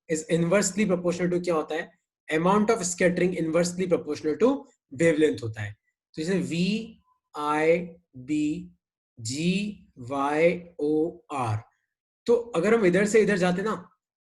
Is inversely proportional to क्या होता है, amount of scattering inversely proportional to wavelength होता है। तो जैसे V I B G Y O R, तो अगर हम इधर से इधर जाते ना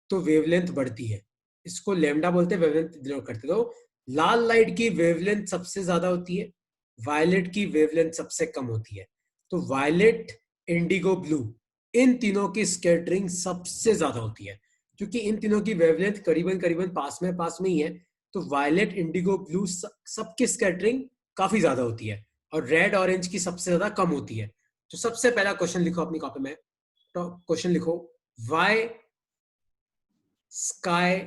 तो वेवलेंथ बढ़ती है, इसको लैम्डा बोलते हैं, वेवलेंथ डिनोट करते। तो लाल लाइट की वेवलेंथ सबसे ज्यादा होती है, वायलेट की वेवलेंथ सबसे कम होती है। तो वायलेट, इंडिगो, ब्लू, इन तीनों की स्कैटरिंग सबसे ज्यादा होती है, क्योंकि इन तीनों की वेवलेंथ करीबन करीबन पास में ही है। तो वायलेट, इंडिगो, ब्लू सबकी स्कैटरिंग काफी ज्यादा होती है, और रेड ऑरेंज की सबसे ज्यादा कम होती है। तो सबसे पहला क्वेश्चन लिखो अपनी कॉपी में, तो क्वेश्चन लिखो, why sky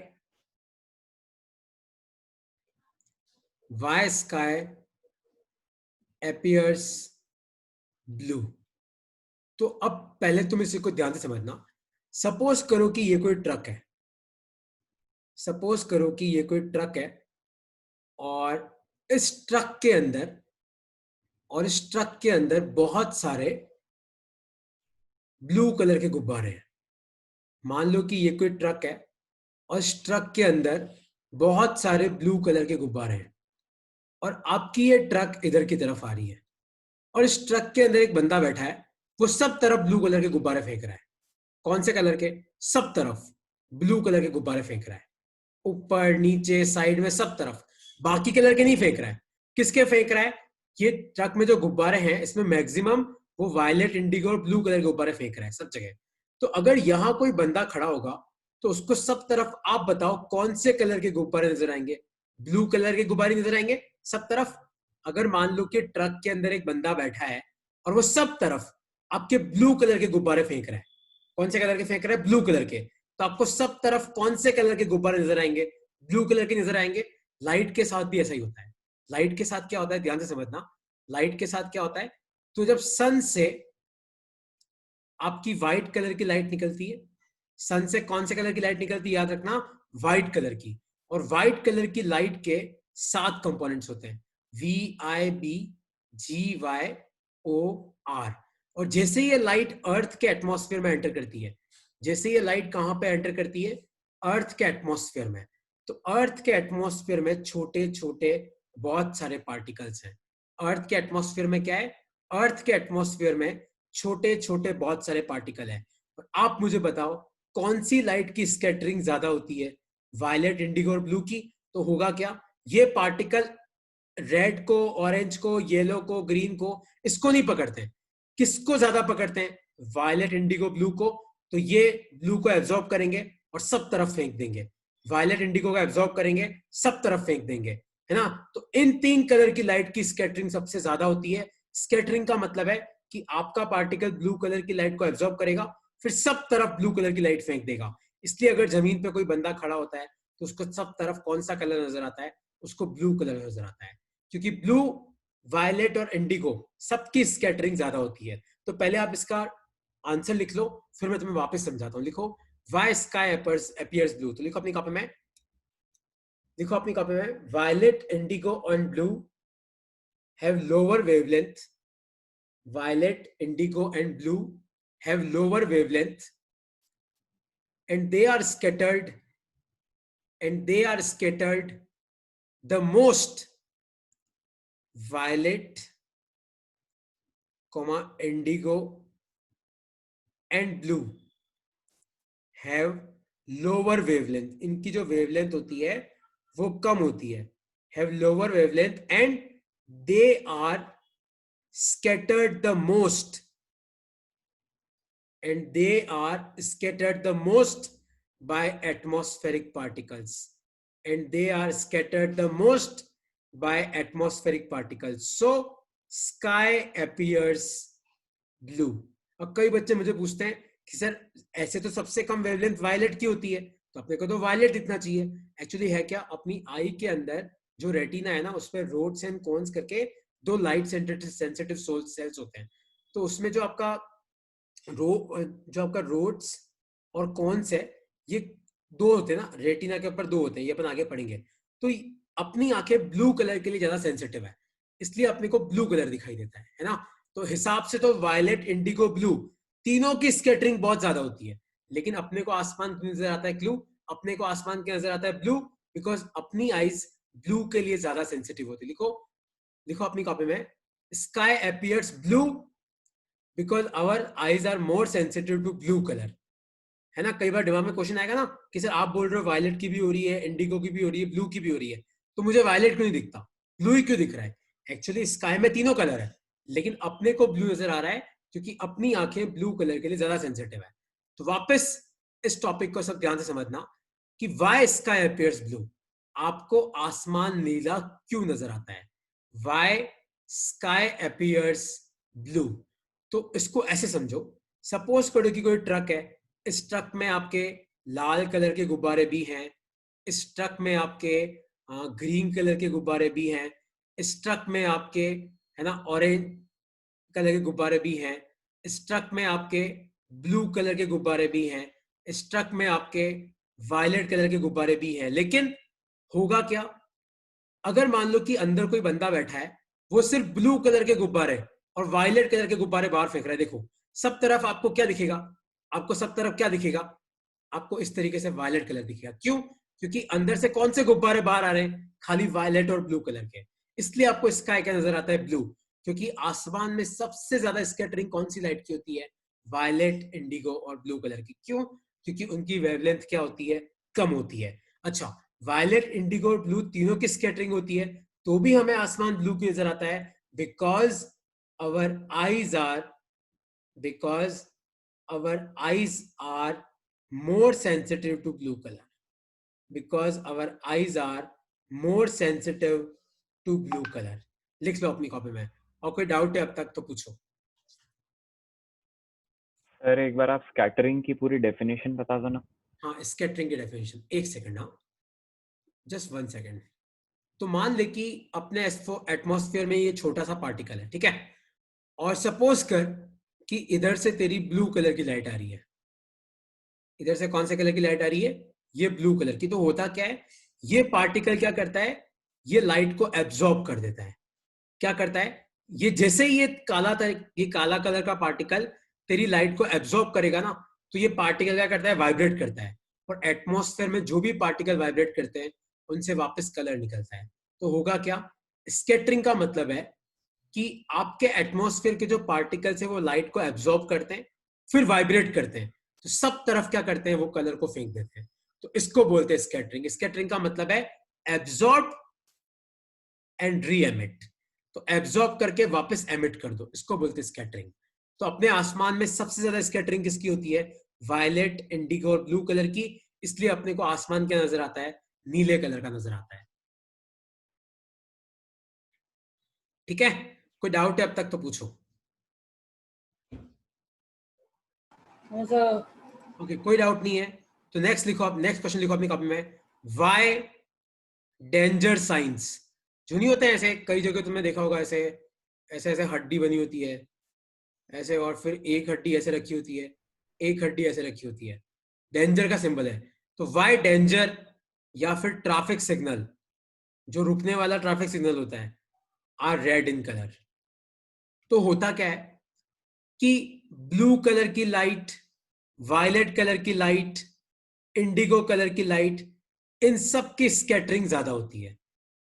why sky appears blue. तो अब पहले तुम इसी को ध्यान से समझना। सपोज करो कि ये कोई ट्रक है, सपोज करो कि ये कोई ट्रक है, और इस ट्रक के अंदर बहुत सारे ब्लू कलर के गुब्बारे हैं। मान लो कि ये कोई ट्रक है और इस ट्रक के अंदर बहुत सारे ब्लू कलर के गुब्बारे हैं, और आपकी ये ट्रक इधर की तरफ आ रही है, और इस ट्रक के अंदर एक बंदा बैठा है, वो सब तरफ ब्लू कलर के गुब्बारे फेंक रहा है। कौन से कलर के? सब तरफ ब्लू कलर के गुब्बारे फेंक रहा है, ऊपर नीचे साइड में सब तरफ। बाकी कलर के नहीं फेंक रहा है। किसके फेंक रहा है? ये ट्रक में जो गुब्बारे हैं इसमें मैक्सिमम वो वायलेट, इंडिगो और ब्लू कलर के गुब्बारे फेंक रहा है सब जगह। तो अगर यहां कोई बंदा खड़ा होगा तो उसको सब तरफ, आप बताओ कौन से कलर के गुब्बारे नजर आएंगे? ब्लू कलर के गुब्बारे नजर आएंगे सब तरफ। अगर मान लो कि ट्रक के अंदर एक बंदा बैठा है और वो सब तरफ आपके ब्लू कलर के गुब्बारे फेंक रहा है, कौन से कलर के फेंक रहा है? ब्लू कलर के। तो आपको सब तरफ कौन से कलर के गुब्बारे नजर आएंगे? ब्लू कलर के नजर आएंगे। लाइट के साथ भी ऐसा ही होता है। लाइट के साथ क्या होता है, ध्यान से समझना। लाइट के साथ क्या होता है, तो जब सन से आपकी व्हाइट कलर की लाइट निकलती है, सन से कौन से कलर की लाइट निकलती है, याद रखना, व्हाइट कलर की। और व्हाइट कलर की लाइट के 7 कंपोनेंट्स होते हैं, V I B G Y O R. और जैसे ये लाइट अर्थ के एटमॉस्फेयर में एंटर करती है, जैसे ये लाइट कहां पे एंटर करती है? अर्थ के एटमॉस्फेयर में। तो अर्थ के एटमॉस्फेयर में छोटे छोटे बहुत सारे पार्टिकल्स हैं। अर्थ के एटमॉस्फेयर में क्या है? अर्थ के एटमॉस्फेयर में छोटे छोटे बहुत सारे पार्टिकल हैं। और आप मुझे बताओ कौन सी लाइट की स्कैटरिंग ज्यादा होती है? वायलेट, इंडिगो और ब्लू की। तो होगा क्या, ये पार्टिकल रेड को, ऑरेंज को, येलो को, ग्रीन को, इसको नहीं पकड़ते। किसको ज्यादा पकड़ते हैं? वायलेट, इंडिगो, ब्लू को। तो ये ब्लू को एब्जॉर्ब करेंगे और सब तरफ फेंक देंगे, वायलेट इंडिगो को एब्जॉर्ब करेंगे, सब तरफ फेंक देंगे, है ना। तो इन 3 कलर की लाइट की स्कैटरिंग सबसे ज्यादा होती है। स्कैटरिंग का मतलब है कि आपका पार्टिकल ब्लू कलर की लाइट को एब्जॉर्ब करेगा, फिर सब तरफ ब्लू कलर की लाइट फेंक देगा। इसलिए अगर जमीन पे कोई बंदा खड़ा होता है तो उसको सब तरफ कौन सा कलर नजर आता है? उसको ब्लू कलर नजर आता है, क्योंकि ब्लू, वायलेट और इंडिगो सबकी स्कैटरिंग ज्यादा होती है। तो पहले आप इसका आंसर लिख लो, फिर मैं तुम्हें वापस समझाता हूँ। लिखो, वाई स्काई अपीयर्स ब्लू। तो लिखो अपनी कॉपी में, लिखो अपनी कॉपी में, violet, indigo and blue have lower wavelength, violet, indigo and blue have lower wavelength, and they are scattered, the most violet, indigo and blue have lower wavelength. इनकी जो wavelength होती है वो कम होती है, have lower wavelength, and they are scattered the most, by atmospheric particles, so sky appears blue. अब कई बच्चे मुझे पूछते हैं कि सर ऐसे तो सबसे कम वेवलेंथ वायलेट की होती है, तो अपने को तो वायलेट दिखना चाहिए। एक्चुअली है क्या, अपनी आई के अंदर जो रेटिना है ना, उस पर रोड्स एंड कोन्स करके 2 लाइट सेंसिटिव सेल्स होते हैं। तो उसमें जो आपका रोड्स और कॉन्स है, ये 2 होते हैं ना, रेटिना के ऊपर 2 होते हैं, ये अपन आगे पढ़ेंगे। तो अपनी आंखें ब्लू कलर के लिए ज्यादा सेंसिटिव है, इसलिए अपने को ब्लू कलर दिखाई देता है ना। तो हिसाब से तो वायलेट, इंडिगो, ब्लू तीनों की स्कैटरिंग बहुत ज्यादा होती है, लेकिन अपने को आसमान नजर आता है ब्लू, अपने को आसमान क्या नजर आता है? ब्लू, बिकॉज अपनी आईज ब्लू के लिए ज्यादा सेंसिटिव होती है। लिखो, लिखो अपनी कॉपी में, sky appears blue because our eyes are more sensitive to blue colour. है ना, कई बार दिमाग में क्वेश्चन आएगा ना कि सर आप बोल रहे हो वायलेट की भी हो रही है, इंडिगो की भी हो रही है, ब्लू की भी हो रही है, तो मुझे वायलेट क्यों नहीं दिखता, ब्लू ही क्यों दिख रहा है? एक्चुअली स्काई में तीनों कलर है, लेकिन अपने को ब्लू नजर आ रहा है क्योंकि अपनी आंखें ब्लू कलर के लिए ज्यादा सेंसिटिव है। तो वापस इस टॉपिक को सब ध्यान से समझना कि वाई स्काई अपीयर्स ब्लू, आपको आसमान नीला क्यों नजर आता है? Why sky appears blue. तो इसको ऐसे समझो, सपोज करो कि कोई ट्रक है, इस ट्रक में आपके लाल कलर के गुब्बारे भी हैं, इस ट्रक में आपके ग्रीन कलर के गुब्बारे भी हैं, इस ट्रक में आपके, है ना, ऑरेंज कलर के गुब्बारे भी हैं, इस ट्रक में आपके ब्लू कलर के गुब्बारे भी हैं, इस ट्रक में आपके वायलेट कलर के गुब्बारे भी हैं। लेकिन होगा क्या, अगर मान लो कि अंदर कोई बंदा बैठा है, वो सिर्फ ब्लू कलर के गुब्बारे और वायलेट कलर के गुब्बारे बाहर फेंक रहा है, देखो सब तरफ आपको क्या दिखेगा? आपको सब तरफ क्या दिखेगा? आपको इस तरीके से वायलेट कलर दिखेगा। क्यों? क्योंकि अंदर से कौन से गुब्बारे बाहर आ रहे हैं? खाली वायलेट और ब्लू कलर के। इसलिए आपको स्काई क्या नजर आता है? ब्लू। क्योंकि आसमान में सबसे ज्यादा स्कैटरिंग कौन सी लाइट की होती है? वायलेट, इंडिगो और ब्लू कलर की। क्यों? क्योंकि उनकी वेवलेंथ क्या होती है? कम होती है। अच्छा, वायलेट, इंडिगो और ब्लू तीनों की स्कैटरिंग होती है, तो भी हमें आसमान ब्लू की नजर आता है, because our eyes are, because our eyes are more sensitive to blue color, because our eyes are more sensitive to blue color। लिख लो अपनी कॉपी में, और कोई डाउट है अब तक तो पूछो। सर एक बार आप स्कैटरिंग की पूरी डेफिनेशन बता दो ना। हाँ, स्कैटरिंग की डेफिनेशन, एक सेकंड, हाँ जस्ट 1 सेकंड। तो मान ले कि अपने एटमॉस्फेयर में ये छोटा सा पार्टिकल है, ठीक है, और सपोज कर कि इधर से तेरी ब्लू कलर की लाइट आ रही है, इधर से कौन से कलर की लाइट आ रही है? ये ब्लू कलर की। तो होता क्या है, ये पार्टिकल क्या करता है? ये लाइट को एब्जॉर्ब कर देता है। क्या करता है? ये जैसे ही ये काला कलर का पार्टिकल तेरी लाइट को एब्जॉर्ब करेगा ना, तो ये पार्टिकल क्या करता है? वाइब्रेट करता है। और एटमॉस्फेयर में जो भी पार्टिकल वाइब्रेट करते हैं, उनसे वापस कलर निकलता है। तो होगा क्या? स्कैटरिंग का मतलब है कि आपके एटमॉस्फेयर के जो पार्टिकल्स है वो लाइट को एब्जॉर्ब करते हैं, फिर वाइब्रेट करते हैं, तो सब तरफ क्या करते हैं? वो कलर को फेंक देते हैं। तो इसको बोलते हैं स्कैटरिंग। स्कैटरिंग का मतलब है एब्जॉर्ब एंड री एमिट। तो एब्जॉर्ब करके वापस एमिट कर दो, इसको बोलते हैं स्कैटरिंग। तो अपने आसमान में सबसे ज्यादा स्कैटरिंग किसकी होती है? वायलेट, इंडिगो और ब्लू कलर की। इसलिए अपने को आसमान क्या नजर आता है? नीले कलर का नजर आता है। ठीक है, कोई डाउट है अब तक तो पूछो। ओके, कोई डाउट नहीं है तो नेक्स्ट लिखो, आप नेक्स्ट क्वेश्चन लिखो अपनी कॉपी में, वाई डेंजर साइंस। जो नहीं होते हैं ऐसे, कई जगह तुमने देखा होगा ऐसे ऐसे ऐसे हड्डी बनी होती है ऐसे, और फिर एक हड्डी ऐसे रखी होती है, एक हड्डी ऐसे रखी होती है, डेंजर का सिंबल है। तो वाई डेंजर या फिर ट्रैफिक सिग्नल, जो रुकने वाला ट्रैफिक सिग्नल होता है, आर रेड इन कलर। तो होता क्या है कि ब्लू कलर की लाइट, वायलेट कलर की लाइट, इंडिगो कलर की लाइट, इन सब की स्कैटरिंग ज्यादा होती है।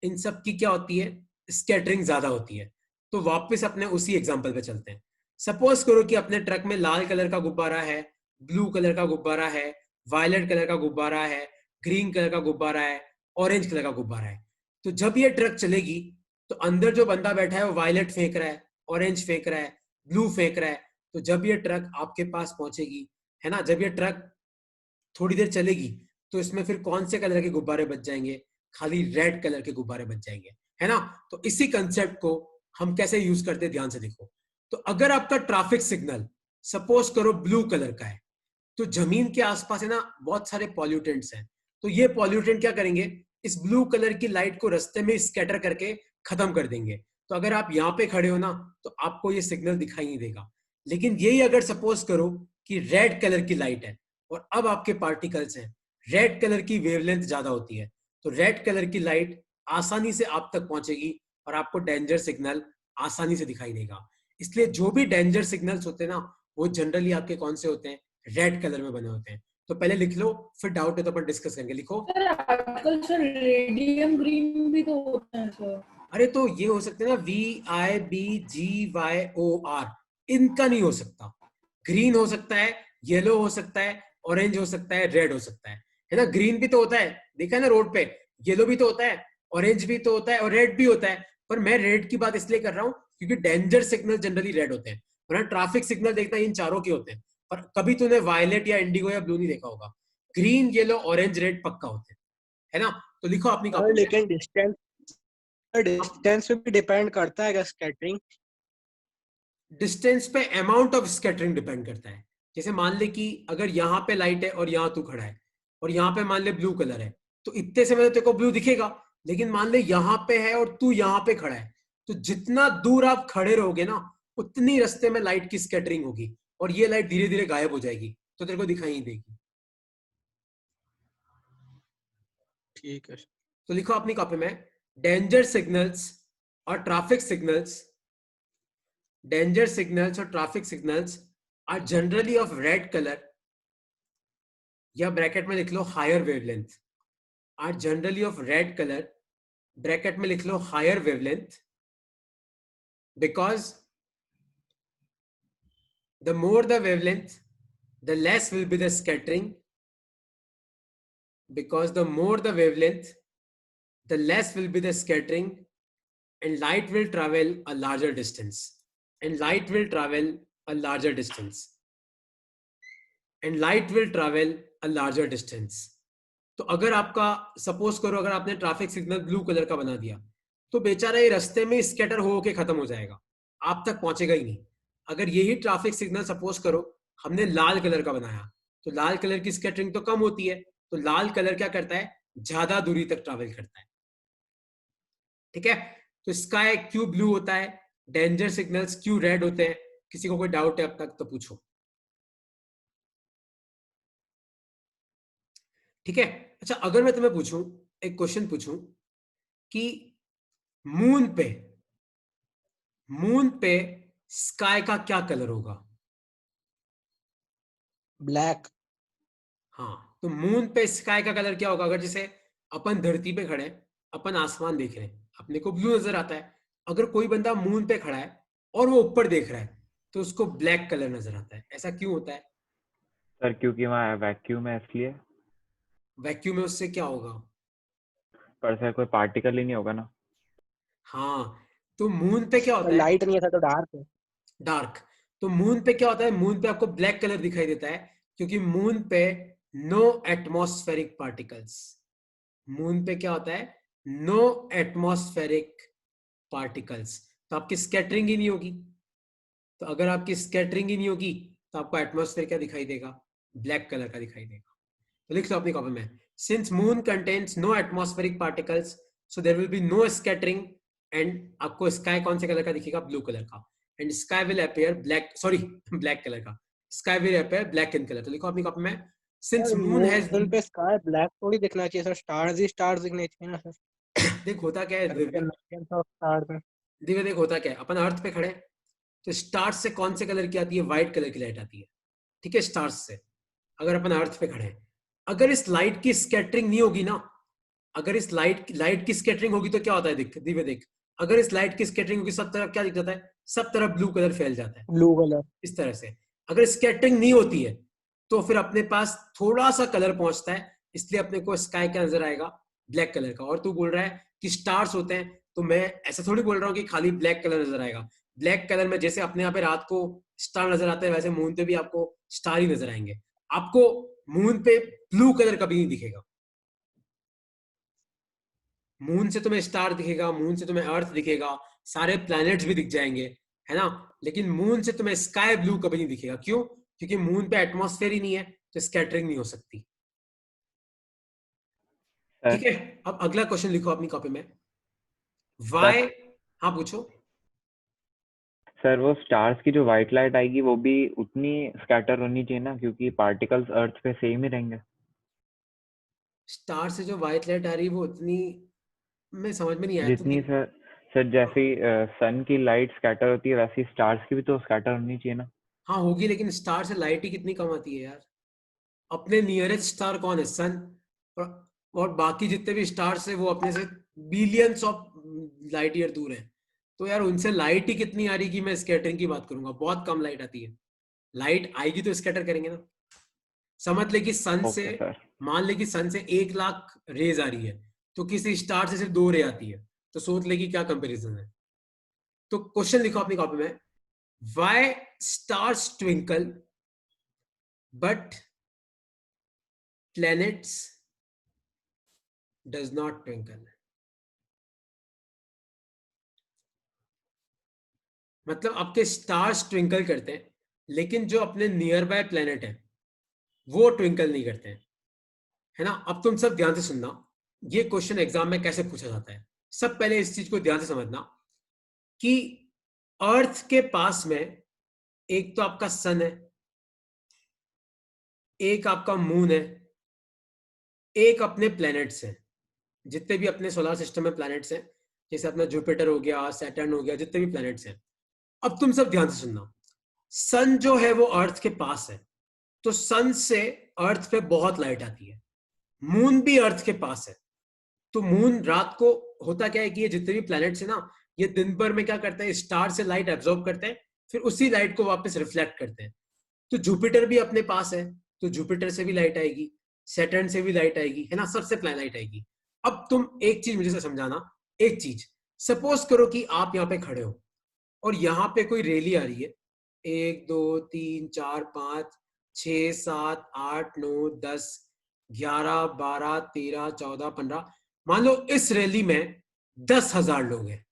इन सब की क्या होती है? स्कैटरिंग ज्यादा होती है। तो वापस अपने उसी एग्जांपल पे चलते हैं। सपोज करो कि अपने ट्रक में लाल कलर का गुब्बारा है, ब्लू कलर का गुब्बारा है, वायलेट कलर का गुब्बारा है, ग्रीन कलर का गुब्बारा है, ऑरेंज कलर का गुब्बारा है। तो जब ये ट्रक चलेगी, तो अंदर जो बंदा बैठा है वो वायलेट फेंक रहा है, ऑरेंज फेंक रहा है, ब्लू फेंक रहा है। तो जब ये ट्रक आपके पास पहुंचेगी, है ना, जब ये ट्रक थोड़ी देर चलेगी, तो इसमें फिर कौन से कलर के गुब्बारे बच जाएंगे? खाली रेड कलर के गुब्बारे बच जाएंगे, है ना। तो इसी कंसेप्ट को हम कैसे यूज करते हैं, ध्यान से देखो। तो अगर आपका ट्रैफिक सिग्नल सपोज करो ब्लू कलर का है, तो जमीन के आसपास है ना बहुत सारे पॉल्यूटेंट्स हैं। तो ये पॉल्यूटेंट क्या करेंगे? इस ब्लू कलर की लाइट को रास्ते में स्कैटर करके खत्म कर देंगे। तो अगर आप यहाँ पे खड़े हो ना, तो आपको ये सिग्नल दिखाई नहीं देगा। लेकिन यही अगर सपोज करो कि रेड कलर की लाइट है, और अब आपके पार्टिकल्स हैं, रेड कलर की वेवलेंथ ज्यादा होती है, तो रेड कलर की लाइट आसानी से आप तक पहुंचेगी और आपको डेंजर सिग्नल आसानी से दिखाई देगा। इसलिए जो भी डेंजर सिग्नल्स होते हैं ना, वो जनरली आपके कौन से होते हैं? रेड कलर में बने होते हैं। तो पहले लिख लो, फिर डाउट है तो अपन डिस्कस करेंगे। लिखो। सर आजकल सर रेडियम ग्रीन भी तो होता है सर। अरे तो ये हो सकते हैं ना, VIBGYOR, इनका नहीं हो सकता। ग्रीन हो सकता है, येलो हो सकता है, ऑरेंज हो सकता है, रेड हो सकता है ना। ग्रीन भी तो होता है, देखा है ना रोड पे, येलो भी तो होता है, ऑरेंज भी तो होता है और रेड भी होता है। पर मैं रेड की बात इसलिए कर रहा हूँ क्योंकि डेंजर सिग्नल जनरली रेड होते हैं, वरना ट्रैफिक सिग्नल देखना इन चारों के होते हैं। पर कभी तूने वायलेट या इंडिगो या ब्लू नहीं देखा होगा। ग्रीन, येलो, ऑरेंज, रेड पक्का होते हैं, है ना। तो लिखो अपनी और कॉपी में। लेकिन डिस्टेंस पे भी डिपेंड करता है क्या स्कैटरिंग? डिस्टेंस पे अमाउंट ऑफ स्कैटरिंग डिपेंड करता है। जैसे मान ले कि अगर यहाँ पे लाइट है और यहाँ तू खड़ा है और यहाँ पे मान ले ब्लू कलर है, तो इतने से में तो तेरे को ब्लू दिखेगा। लेकिन मान ले यहाँ पे है और तू यहाँ पे खड़ा है, तो जितना दूर आप खड़े रहोगे ना, उतनी रास्ते में लाइट की स्कैटरिंग होगी और ये लाइट धीरे धीरे गायब हो जाएगी, तो तेरे को दिखाई नहीं देगी। ठीक है। तो लिखो अपनी कॉपी में, डेंजर सिग्नल्स और traffic signals, danger signals or traffic signals are generally of red color, या ब्रैकेट में लिख लो higher wavelength, are generally of red color, bracket में लिख लो higher wavelength, because the more the wavelength, the less will be the scattering, because the more the wavelength, the less will be the scattering, and light will travel a larger distance, and light will travel a larger distance, and light will travel a larger distance. तो अगर आपका suppose करो, अगर आपने traffic signal blue colour का बना दिया, तो बेचारा ये रास्ते में स्कैटर हो के खत्म हो जाएगा, आप तक पहुंचेगा ही नहीं। अगर यही ट्रैफिक सिग्नल सपोज करो हमने लाल कलर का बनाया, तो लाल कलर की स्कैटरिंग तो कम होती है, तो लाल कलर क्या करता है, ज्यादा दूरी तक ट्रैवल करता है। ठीक है, तो स्काई क्यों ब्लू होता है, डेंजर सिग्नल्स क्यों रेड होते हैं। किसी को कोई डाउट है अब तक तो पूछो। ठीक है, अच्छा अगर मैं तुम्हें पूछूं, एक क्वेश्चन पूछूं कि मून पे, मून पे स्काई का क्या कलर होगा। ब्लैक। हाँ, तो मून पे स्काई का कलर क्या होगा। अगर जैसे अपन धरती पे खड़े हैं, अपन आसमान देख रहे हैं, अपने को ब्लू नजर आता है। अगर कोई बंदा मून पे खड़ा है और वो ऊपर देख रहा है, तो उसको ब्लैक कलर नजर आता है। ऐसा क्यों होता है। सर क्योंकि वहाँ वैक्यूम है इसलिए। वैक्यूम में उससे क्या होगा। पर सर कोई पार्टिकल ही नहीं होगा ना। हाँ, तो मून पे क्या होता है, लाइट नहीं है था तो डार्क है। डार्क। तो मून पे क्या होता है, मून पे आपको ब्लैक कलर दिखाई देता है क्योंकि मून पे नो एटमॉस्फेरिक पार्टिकल्स। मून पे क्या होता है, नो एटमॉस्फेरिक पार्टिकल्स, तो आपकी स्कैटरिंग ही नहीं होगी। तो अगर आपकी स्कैटरिंग ही नहीं होगी तो आपको एटमॉस्फेयर क्या दिखाई देगा, ब्लैक कलर का दिखाई देगा। तो लिख लो अपनी कॉपी में, since moon contains no atmospheric particles so there will be no scattering, and आपको स्काई कौन से कलर का दिखेगा, ब्लू कलर का, and sky will appear black, sorry black colour का, sky will appear black in colour. तो लिखो अपनी कॉपी में, सिंस मून हैज, मून पे स्काई ब्लैक थोड़ी दिखना चाहिए सर, स्टार्स ही स्टार्स दिखने चाहिए ना सर। देख होता क्या है दिव्य, स्टार्स में दिव्य देख होता क्या है, अपन अर्थ पे खड़े हैं, तो स्टार्स से कौन से कलर की आती है, व्हाइट कलर की लाइट आती है। ठीक है, स्टार्स से, अगर अपन अर्थ पे खड़े हैं, अगर इस लाइट की स्कैटरिंग नहीं होगी ना, अगर इस लाइट की स्कैटरिंग होगी तो क्या होता है, देख दिव्य देख, अगर इस लाइट की स्कैटरिंग होगी सब तरफ क्या दिख जाता है, सब तरफ ब्लू कलर फैल जाता है ब्लू कलर। इस तरह से। अगर स्कैटरिंग नहीं होती है तो फिर अपने पास थोड़ा सा कलर पहुंचता है, इसलिए अपने को स्काई क्या नजर आएगा, ब्लैक कलर का। और तू बोल रहा है कि स्टार्स होते हैं, तो मैं ऐसा थोड़ी बोल रहा हूँ कि खाली ब्लैक कलर नजर आएगा। ब्लैक कलर में जैसे अपने यहाँ पे रात को स्टार नजर आते हैं, वैसे मून पे भी आपको स्टार ही नजर आएंगे। आपको मून पे ब्लू कलर कभी नहीं दिखेगा। मून से तुम्हें स्टार दिखेगा, मून से तुम्हें अर्थ दिखेगा, सारे प्लैनेट्स भी दिख जाएंगे, है ना। लेकिन मून से तुम्हें स्काई ब्लू कभी नहीं दिखेगा। क्यों, क्योंकि मून पे एटमॉस्फेयर ही नहीं है, तो स्कैटरिंग नहीं हो सकती। ठीक है, अब अगला क्वेश्चन लिखो अपनी कॉपी में, वाई। हाँ पूछो। सर वो स्टार्स की जो व्हाइट लाइट आएगी वो भी उतनी स्कैटर होनी चाहिए ना, क्योंकि पार्टिकल्स अर्थ पे सेम ही रहेंगे। स्टार से जो व्हाइट लाइट आ रही है वो उतनी, मैं समझ में नहीं आया तो जितनी सर सर जैसे सन की लाइट स्कैटर होती है वैसी स्टार्स की भी तो स्कैटर होनी चाहिए ना। हाँ होगी, लेकिन स्टार से लाइट ही कितनी कम आती है यार। अपने नियरेस्ट स्टार कौन है? सन। और बाकी जितने भी स्टार्स है वो अपने से बिलियंस ऑफ लाइट ईयर दूर है। तो यार उनसे लाइट ही कितनी आ रही कि मैं स्कैटरिंग की बात करूंगा, बहुत कम लाइट आती है। लाइट आएगी तो स्कैटर करेंगे ना। समझ ले कि सन से, ओके सर। मान ले कि सन से 1 लाख रेज आ रही है, तो किसी स्टार से सिर्फ 2 रे आती है। तो सोच ले कि क्या कंपैरिजन है। तो क्वेश्चन लिखो अपनी कॉपी में, why stars twinkle but planets does not twinkle. मतलब आपके स्टार्स ट्विंकल करते हैं, लेकिन जो अपने नियर बाय प्लैनेट है वो ट्विंकल नहीं करते हैं, है ना। अब तुम सब ध्यान से सुनना, ये क्वेश्चन एग्जाम में कैसे पूछा जाता है। सब पहले इस चीज को ध्यान से समझना कि अर्थ के पास में एक तो आपका सन है, एक आपका मून है, एक अपने प्लैनेट्स हैं, जितने भी अपने सोलर सिस्टम में प्लैनेट्स हैं, जैसे अपना जुपिटर हो गया, सैटर्न हो गया, जितने भी प्लैनेट्स हैं। अब तुम सब ध्यान से सुनना, सन जो है वो अर्थ के पास है, तो सन से अर्थ पे बहुत लाइट आती है। मून भी अर्थ के पास है, तो मून रात को, होता क्या है कि ये जितने भी प्लैनेट्स है ना, ये दिन भर में क्या करते हैं, स्टार से लाइट एब्जॉर्ब करते हैं, फिर उसी लाइट को वापस रिफ्लेक्ट करते हैं। तो जुपिटर भी अपने पास है, तो जुपिटर से भी लाइट आएगी, सैटर्न से भी लाइट आएगी, है ना, सबसे लाइट आएगी। अब तुम एक चीज मुझे समझाना, एक चीज, सपोज करो कि आप यहाँ पे खड़े हो और यहाँ पे कोई रैली आ रही है, 1 2 3 4 5 6 7 8 9 10 11 12 13 14 15, मान लो इस रैली में 10,000 लोग हैं,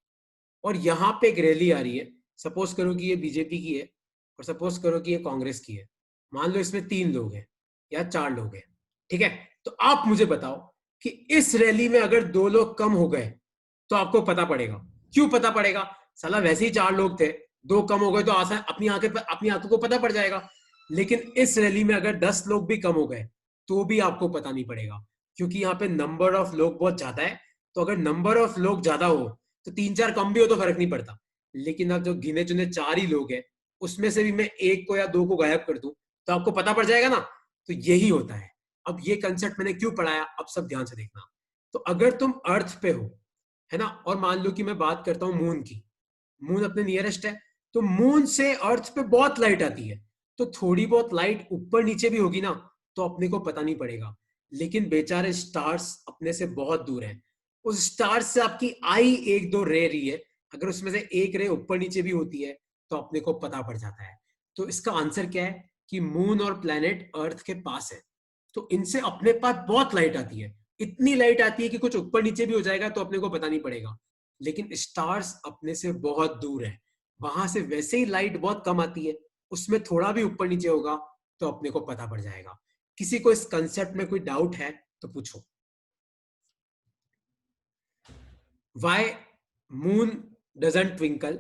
और यहाँ पे एक रैली आ रही है, सपोज करो कि ये बीजेपी की है और सपोज करो कि ये कांग्रेस की है। मान लो इसमें 3 लोग हैं या 4 लोग हैं, ठीक है। तो आप मुझे बताओ कि इस रैली में अगर 2 लोग कम हो गए तो आपको पता पड़ेगा। क्यों पता पड़ेगा? साला वैसे ही 4 लोग थे, 2 कम हो गए तो आसान, अपनी आंखों को पता पड़ जाएगा। लेकिन इस रैली में अगर 10 लोग भी कम हो गए तो भी आपको पता नहीं पड़ेगा, क्योंकि यहाँ पे नंबर ऑफ लोग बहुत ज्यादा है। तो अगर नंबर ऑफ लोग ज्यादा हो तो 3 4 कम भी हो तो फर्क नहीं पड़ता। लेकिन अब जो गिने चुने 4 ही लोग हैं, उसमें से भी मैं 1 को या 2 को गायब कर दूं तो आपको पता पड़ जाएगा ना। तो यही होता है। अब ये कंसेप्ट मैंने क्यों पढ़ाया, अब सब ध्यान से देखना। तो अगर तुम अर्थ पे हो, है ना, और मान लो कि मैं बात करता हूं मून की, मून अपने नियरेस्ट है, तो मून से अर्थ पे बहुत लाइट आती है, तो थोड़ी बहुत लाइट ऊपर नीचे भी होगी ना तो अपने को पता नहीं पड़ेगा। लेकिन बेचारे स्टार्स अपने से बहुत दूर हैं, उस स्टार से आपकी आई 1 2 रे रही है, अगर उसमें से एक रे ऊपर नीचे भी होती है तो अपने को पता पड़ जाता है। तो इसका आंसर क्या है कि मून और प्लैनेट अर्थ के पास है, तो इनसे अपने पास बहुत लाइट आती है, इतनी लाइट आती है कि कुछ ऊपर नीचे भी हो जाएगा तो अपने को पता नहीं पड़ेगा। लेकिन स्टार्स अपने से बहुत दूर है, वहां से वैसे ही लाइट बहुत कम आती है, उसमें थोड़ा भी ऊपर नीचे होगा तो अपने को पता पड़ जाएगा। किसी को इस कंसेप्ट में कोई डाउट है तो पूछो। Why moon doesn't twinkle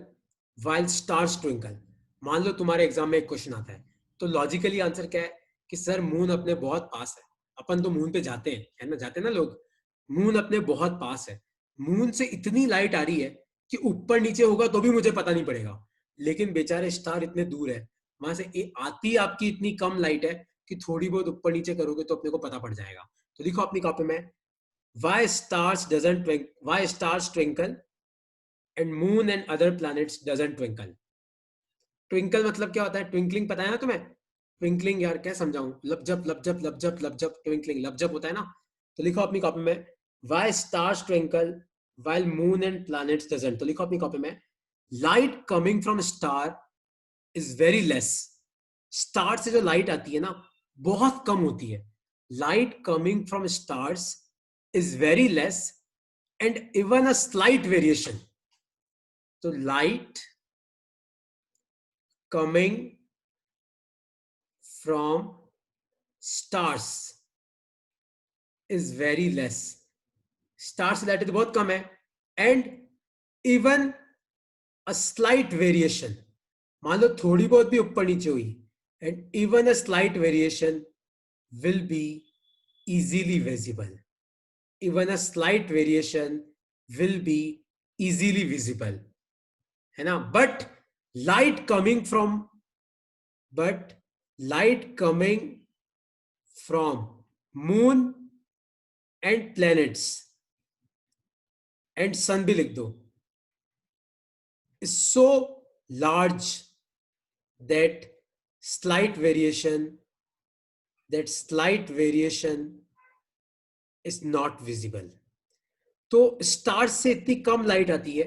while stars twinkle? मान लो तुम्हारे एग्जाम में एक क्वेश्चन आता है, तो लॉजिकली आंसर क्या है कि सर मून अपने बहुत पास है, अपन तो मून पे जाते हैं, है ना, जाते हैं ना लोग, मून अपने बहुत पास है, मून से इतनी लाइट आ रही है कि ऊपर नीचे होगा तो भी मुझे पता नहीं पड़ेगा। लेकिन बेचारे स्टार इतने दूर है, वहां से आती आपकी इतनी कम लाइट है कि थोड़ी बहुत ऊपर नीचे करोगे तो अपने को पता पड़ जाएगा। तो लिखो अपनी कॉपी में, why stars twinkle and moon and other planets doesn't twinkle? Twinkle मतलब क्या होता है? ट्विंकलिंग पता है ना तुम्हें? ट्विंकलिंग यार क्या समझाऊं, लपजप लपजप लपजप लपजप, ट्विंकलिंग लपजप होता है ना। तो लिखो अपनी कॉपी में, why stars twinkle while moon and planets doesn't? तो लिखो अपनी कॉपी में, light coming from star is very less. Star से जो लाइट आती है ना बहुत कम होती है, light coming from stars is very less and even a slight variation. So light coming from stars is very less. Stars से लाइट तो बहुत कम है, and even a slight variation, मान लो थोड़ी बहुत भी ऊपर नीचे हुई, and even a slight variation will be easily visible. Even a slight variation will be easily visible, है ना। but light coming from moon and planets and sun भी लिख दो is so large that slight variation is not visible. तो star से इतनी कम light आती है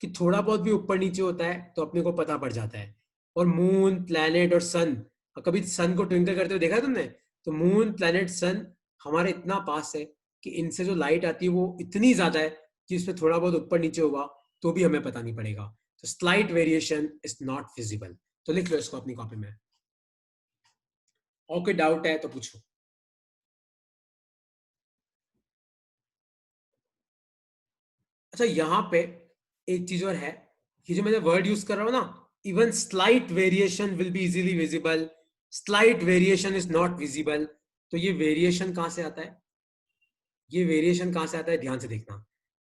कि थोड़ा बहुत भी ऊपर नीचे होता है तो अपने को पता पड़ जाता है. और मून, प्लैनेट और सन, कभी सन को ट्विंकल करते हुए देखा है तुमने? तो मून, प्लैनेट, सन हमारे इतना पास है कि इनसे जो लाइट आती है वो इतनी ज्यादा है कि इसमें थोड़ा बहुत ऊपर नीचे हुआ तो भी हमें पता नहीं पड़ेगा. तो slight variation is not visible. तो लिख लो इसको अपनी कॉपी में. और कोई डाउट है तो पूछो. अच्छा, यहां पे एक चीज और है कि जो मैंने वर्ड यूज कर रहा हूं ना, even slight variation will be easily visible, slight variation is not visible. तो ये वेरिएशन कहां से आता है? ये वेरिएशन कहां से आता है ध्यान से देखना.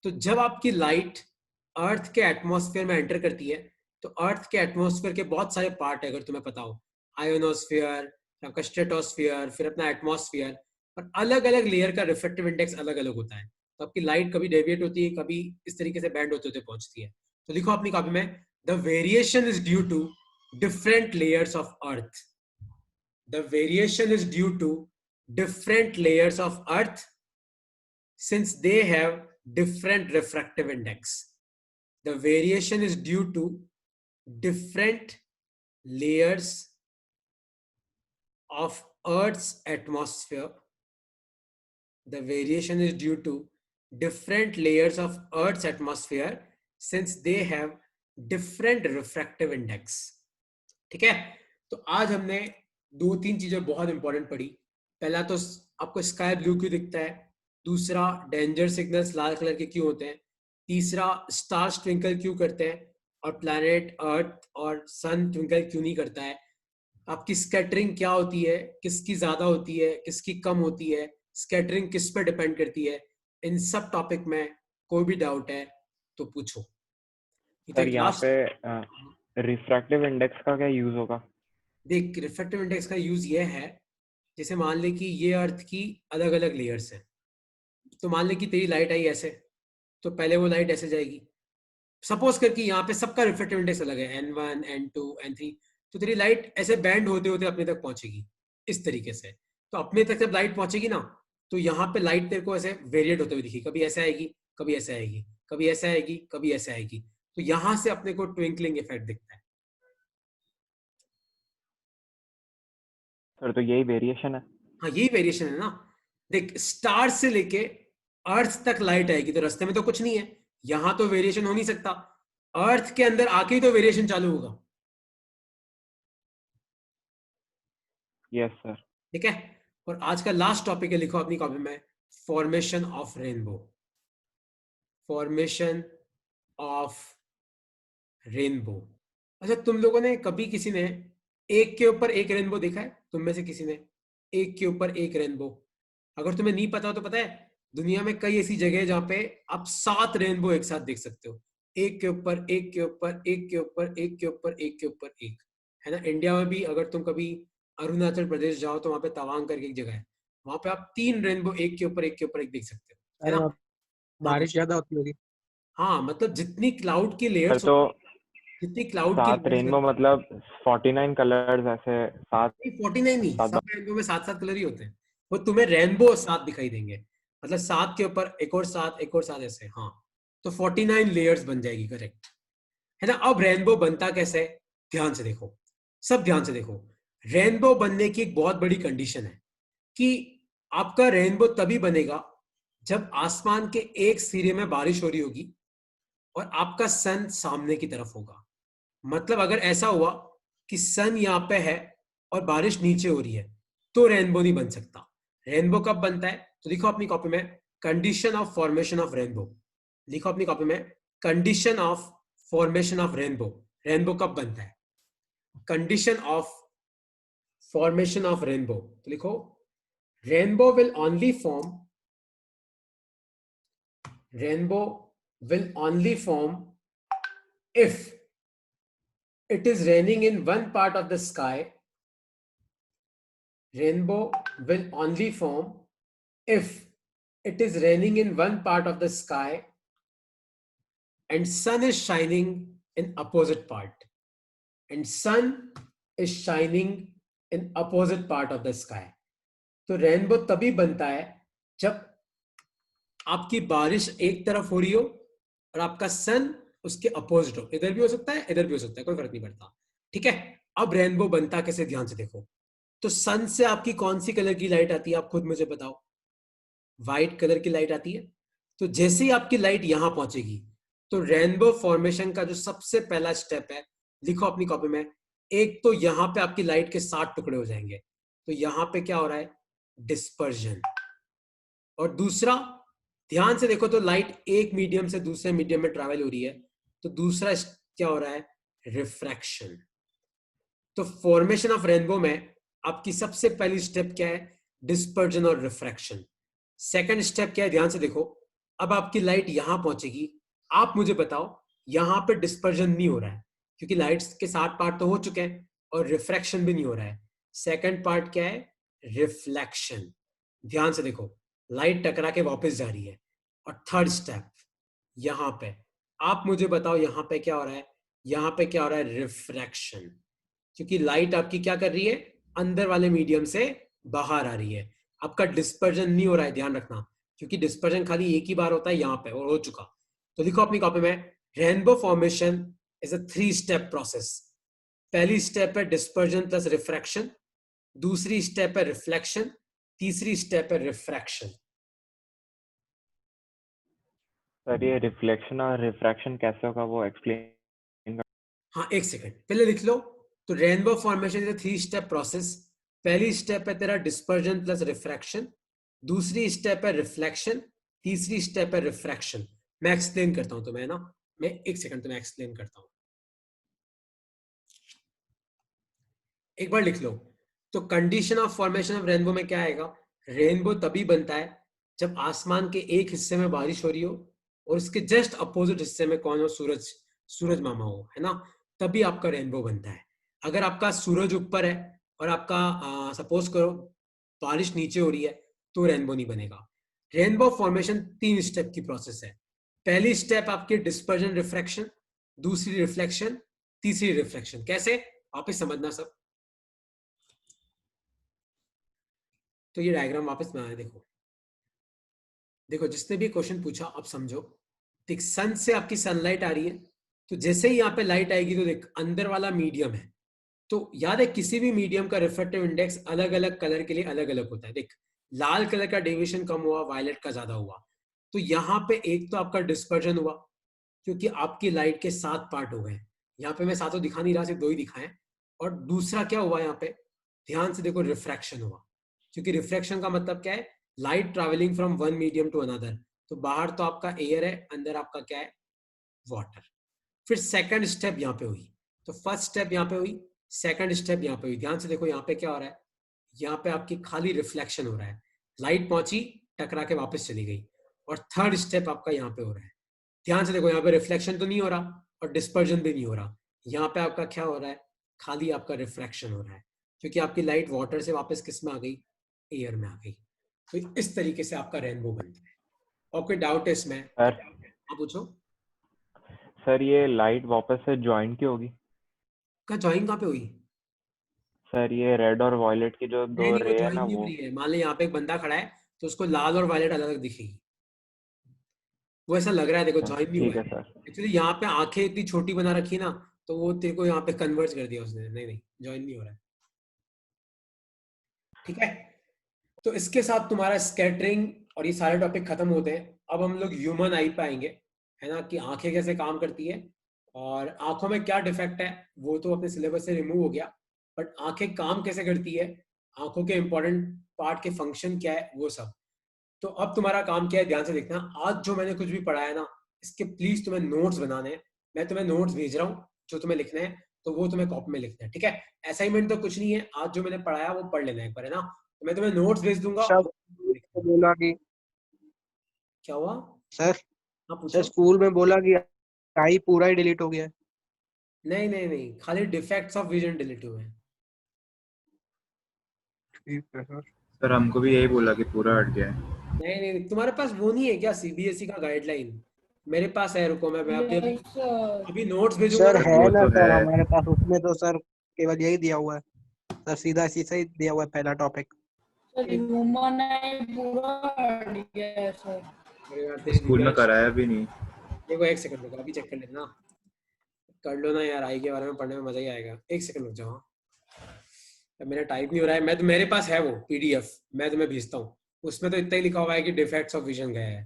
तो जब आपकी लाइट अर्थ के एटमॉस्फेयर में एंटर करती है तो अर्थ के एटमॉस्फेयर के बहुत सारे पार्ट है, अगर तुम्हें पता हो. आयोनोस्फीयर, आपका स्ट्रेटोस्फीयर, फिर अपना एटमॉस्फेयर, और अलग अलग लेयर का रिफ्रेक्टिव इंडेक्स अलग अलग होता है. तो आपकी लाइट कभी डेविएट होती है, कभी इस तरीके से बैंड होते होते पहुंचती है. तो लिखो अपनी कॉपी में, the variation is due to different layers of earth. The variation is due to different layers of earth since they have different refractive index. The variation is due to different layers of Earth's atmosphere. The variation is due to different layers of Earth's atmosphere since they have different refractive index. ठीक है? तो आज हमने दो तीन चीजें बहुत important पढ़ी. पहला तो आपको स्काई ब्लू क्यों दिखता है, दूसरा डेंजर सिग्नल्स लाल कलर के क्यों होते हैं, तीसरा स्टार्स ट्विंकल क्यों करते हैं, और प्लैनेट, अर्थ और सन ट्विंकल क्यों नहीं करता है, आपकी स्कैटरिंग क्या होती है, किसकी ज्यादा होती है, किसकी कम होती है, स्कैटरिंग किस पर डिपेंड करती है. इन सब टॉपिक में कोई भी डाउट है तो पूछो. सर यहाँ पे रिफ्रैक्टिव इंडेक्स का क्या यूज होगा? देख, रिफ्रैक्टिव इंडेक्स का यूज ये है, जैसे मान ले कि ये अर्थ की अलग अलग लेयर्स हैं. तो मान ले कि तेरी लाइट आई ऐसे, तो पहले वो लाइट ऐसे जाएगी. सपोज कर कि यहाँ पे सबका रिफ्रैक्टिव इंडेक्स अलग है, N1, N2, N3. तो तेरी लाइट ऐसे बैंड होते होते अपने तक पहुंचेगी इस तरीके से. तो अपने तक जब लाइट पहुंचेगी ना, तो यहाँ पे लाइट तेरे को ऐसे वेरिएट होते हुए दिखेगी. कभी ऐसे आएगी, कभी ऐसे आएगी, कभी ऐसे आएगी, कभी ऐसे आएगी. तो यहां से अपने को ट्विंकलिंग इफेक्ट दिखता है. सर तो यही वेरिएशन है? हाँ, यही वेरिएशन है ना. देख, स्टार से लेके अर्थ तक लाइट आएगी तो रास्ते में तो कुछ नहीं है, यहां तो वेरिएशन हो नहीं सकता. अर्थ के अंदर आके ही तो वेरिएशन चालू होगा. Yes sir. ठीक है. और आज का लास्ट टॉपिक है, लिखो अपनी कॉपी में, formation of rainbow. Formation of rainbow. अच्छा, तुम लोगों ने कभी किसी ने एक के ऊपर एक रेनबो देखा है? तुम में से किसी ने एक के ऊपर एक रेनबो? अगर तुम्हें नहीं पता हो तो पता है, दुनिया में कई ऐसी जगह है जहां पे आप 7 रेनबो एक साथ देख सकते हो. एक के ऊपर एक के ऊपर एक के ऊपर एक के ऊपर एक के ऊपर एक, है ना. इंडिया में भी अगर तुम कभी अरुणाचल प्रदेश जाओ तो वहां पे तवांग करके एक जगह है, वहां पे आप 3 रेनबो एक के ऊपर एक के ऊपर एक देख सकते हो, है अरे ना. वहाँ बारिश ज्यादा होती होगी. हाँ, मतलब जितनी क्लाउड की सर लेयर्स, तो जितनी क्लाउड की 7 रेनबो मतलब 49 कलर्स ऐसे 7 49 नहीं, 7 सब रेनबो में 7-7 कलर ही होते हैं. वो तुम्हें रेनबो 7 दिखाई देंगे, मतलब 7 के ऊपर एक और 7, एक और 7 ऐसे. हाँ, तो 49 लेयर्स बन जाएगी, करेक्ट है ना. अब रेनबो बनता कैसे है, ध्यान से देखो, सब ध्यान से देखो. रेनबो बनने की एक बहुत बड़ी कंडीशन है कि आपका रेनबो तभी बनेगा जब आसमान के एक सिरे में बारिश हो रही होगी और आपका सन सामने की तरफ होगा. मतलब अगर ऐसा हुआ कि सन यहाँ पे है और बारिश नीचे हो रही है तो रेनबो नहीं बन सकता. रेनबो कब बनता है? तो लिखो अपनी कॉपी में, condition of formation of rainbow. लिखो अपनी कॉपी में, condition of formation of rainbow. Rainbow कब बनता है? Condition of formation of rainbow. तो लिखो, rainbow will only form if it is raining in one part of the sky rainbow will only form if it is raining in one part of the sky and sun is shining in opposite part, and sun is shining in opposite part of the sky. तो rainbow तभी बनता है जब आपकी बारिश एक तरफ हो रही हो और आपका सन उसके अपोजिट हो, इधर भी हो सकता है इधर भी हो सकता है, कोई फर्क नहीं पड़ता, ठीक है। अब रेनबो बनता कैसे, ध्यान से देखो। तो सन से आपकी कौन सी कलर की लाइट आती है, आप खुद मुझे बताओ। व्हाइट कलर की लाइट आती है। तो जैसे ही आपकी लाइट यहां पहुंचेगी तो रेनबो फॉर्मेशन का जो सबसे पहला स्टेप है, लिखो अपनी कॉपी में, एक तो यहां पे आपकी लाइट के 7 टुकड़े हो जाएंगे, तो यहां पे क्या हो रहा है, डिस्पर्जन। और दूसरा, ध्यान से देखो, तो लाइट एक मीडियम से दूसरे मीडियम में ट्रैवल हो रही है, तो दूसरा क्या हो रहा है, रिफ्रैक्शन। तो फॉर्मेशन ऑफ रेनबो में आपकी सबसे पहली स्टेप क्या है, डिस्पर्जन और रिफ्रैक्शन। सेकंड स्टेप क्या है, ध्यान से देखो, अब आपकी लाइट यहां पहुंचेगी, आप मुझे बताओ यहां पे डिस्पर्जन नहीं हो रहा है क्योंकि लाइट्स के 7 पार्ट तो हो चुके हैं और रिफ्रैक्शन भी नहीं हो रहा है। सेकंड पार्ट क्या है, रिफ्लेक्शन। ध्यान से देखो, लाइट टकरा के वापस जा रही है। और थर्ड स्टेप यहां पे, आप मुझे बताओ यहां पे क्या हो रहा है, यहां पे क्या हो रहा है, रिफ्रैक्शन। क्योंकि लाइट आपकी क्या कर रही है, अंदर वाले मीडियम से बाहर आ रही है। आपका डिस्पर्जन नहीं हो रहा है, ध्यान रखना, क्योंकि डिस्पर्जन खाली एक ही बार होता है यहां पे और हो चुका। तो लिखो अपनी कॉपी में, rainbow formation is a 3 step process. पहली स्टेप है डिस्पर्जन प्लस रिफ्रैक्शन, दूसरी स्टेप है रिफ्लेक्शन, तीसरी स्टेप है रिफ्रैक्शन। सर ये रिफ्लेक्शन और रिफ्रैक्शन कैसे होगा वो एक्सप्लेन। हाँ एक सेकंड पहले लिख लो। तो rainbow formation is a 3 step process. पहली स्टेप है तेरा डिस्पर्जन प्लस रिफ्रैक्शन, दूसरी स्टेप है रिफ्लेक्शन, तीसरी स्टेप है रिफ्रैक्शन। मैं एक्सप्लेन करता हूं तुम्हें ना, मैं एक सेकंड तुम्हें एक्सप्लेन करता हूं, एक बार लिख लो। तो condition of formation of rainbow में क्या आएगा, रेनबो तभी बनता है जब आसमान के एक हिस्से में बारिश हो रही हो और उसके जस्ट अपोजिट हिस्से में कौन हो, सूरज, सूरज मामा हो, है ना, तभी आपका रेनबो बनता है। अगर आपका सूरज ऊपर है और आपका सपोज करो बारिश नीचे हो रही है तो रेनबो नहीं बनेगा। रेनबो फॉर्मेशन 3 स्टेप की प्रोसेस है। पहली स्टेप आपकी डिस्पर्जन रिफ्रैक्शन, दूसरी रिफ्लेक्शन, तीसरी रिफ्लेक्शन। कैसे, वापस समझना सब। तो ये डायग्राम वापस बनाया, देखो देखो, जिसने भी क्वेश्चन पूछा अब समझो। देख, सन से आपकी सनलाइट आ रही है, तो जैसे ही यहाँ पे लाइट आएगी तो देख अंदर वाला मीडियम है, तो याद है किसी भी मीडियम का रिफ्रैक्टिव इंडेक्स अलग अलग कलर के लिए अलग अलग होता है। देख, लाल कलर का डेविएशन कम हुआ, वायलेट का ज्यादा हुआ। तो यहाँ पे एक तो आपका डिस्पर्जन हुआ क्योंकि आपकी लाइट के 7 पार्ट हो गए, यहाँ पे मैं 7 दिखा नहीं रहा, सिर्फ 2 ही दिखाए। और दूसरा क्या हुआ यहाँ पे, ध्यान से देखो, रिफ्रैक्शन हुआ। क्योंकि रिफ्रैक्शन का मतलब क्या है, light travelling from one medium to another. तो बाहर तो आपका एयर है, अंदर आपका क्या है, वाटर। फिर सेकंड स्टेप यहाँ पे हुई, तो फर्स्ट स्टेप यहाँ पे हुई, सेकंड स्टेप यहाँ पे हुई। ध्यान से देखो यहाँ पे क्या हो रहा है, यहाँ पे आपकी खाली रिफ्लेक्शन हो रहा है, लाइट पहुंची, टकरा के वापस चली गई। और थर्ड स्टेप आपका यहाँ पे हो रहा है, ध्यान से देखो, यहाँ पे रिफ्लेक्शन तो नहीं हो रहा और डिस्पर्जन भी नहीं हो रहा, यहाँ पे आपका क्या हो रहा है, खाली आपका रिफ्रैक्शन हो रहा है, क्योंकि आपकी लाइट वाटर से वापस किस में आ गई, एयर में आ गई। तो इस तरीके से आपका रेनबो बनता है। और कोई डाउट है इसमें, सर आप पूछो। सर ये लाइट वापस से ज्वाइन क्यों होगी। क्या ज्वाइन कहाँ पे हुई, सर ये रेड और वायलेट की जो नहीं दो नहीं वो रे है ज्वाइन ना नहीं हो वो। रही है। मान लो यहाँ पे एक बंदा खड़ा है तो उसको लाल और वायलेट अलग अलग दिखेगी, वो ऐसा लग रहा है, देखो अच्छा ज्वाइन नहीं हुआ ठीक है। है सर। एक्चुअली यहाँ पे आंखें इतनी छोटी बना रखी है ना, तो वो तेरे को यहाँ पे कन्वर्ट कर दिया उसने, नहीं नहीं ज्वाइन नहीं हो रहा है, ठीक है। तो इसके साथ तुम्हारा स्कैटरिंग और ये सारे टॉपिक खत्म होते हैं। अब हम लोग ह्यूमन आई पे आएंगे, है ना, कि आंखें कैसे काम करती है और आंखों में क्या डिफेक्ट है, वो तो अपने सिलेबस से रिमूव हो गया, बट आंखें काम कैसे करती है, आंखों के इंपॉर्टेंट पार्ट के फंक्शन क्या है, वो सब। तो अब तुम्हारा काम क्या है, ध्यान से देखना। आज जो मैंने कुछ भी पढ़ाया ना, इसके प्लीज तुम्हें नोट्स बनाने हैं। मैं तुम्हें नोट्स भेज रहा हूँ जो तुम्हें लिखने हैं, तो वो तुम्हें कॉपी में लिखना है, ठीक है। असाइनमेंट तो कुछ नहीं है, आज जो मैंने पढ़ाया वो पढ़ लेना एक बार, है ना। तो मैं तुम्हें नोट्स भेज दूंगा सर और स्कूल लिखना। में बोला कि क्या हुआ, सर हाँ सर पूछो। स्कूल में बोला कि आई पूरा ही डिलीट हो गया है। नहीं नहीं नहीं, खाली डिफेक्ट्स ऑफ विजन डिलीट हुए हैं। ठीक है सर। सर हमको भी यही बोला कि पूरा हट गया है। नहीं नहीं, तुम्हारे पास वो नहीं है क्या सीबीएसई का गाइडलाइन? मेरे पास है, रुको मैं अभी यस सर। अभी नोट्स भेजूंगा सर ना। है वो ना तो सर, है। हमारे पास उसमें तो सर केवल यही दिया हुआ है सर, सीधा इसी से ही दिया हुआ है पहला टॉपिक। सर ह्यूमन आई पूरा हट गया है सर। अरे यार तेरी स्कूल में दिव्यांश, कराया भी नहीं। देखो एक सेकंड रुको, अभी चेक कर लेना। कर लो ना यार, आई के बारे में पढ़ने में मजा ही आएगा। एक सेकंड रुक जाओ। अब मेरा टाइप नहीं हो रहा है, मैं तो मेरे पास है वो पीडीएफ, मैं तुम्हें भेजता हूँ। उसमें तो इतना ही लिखा हुआ है कि डिफेक्ट्स ऑफ विजन गया है।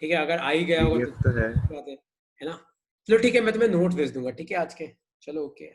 ठीक है, अगर आई गया होगा पीडीएफ तो तो है। बात है ना। चलो ठीक है, मैं तुम्हें नोट्स भेज दूंगा, ठीक है आज के। चलो ओके।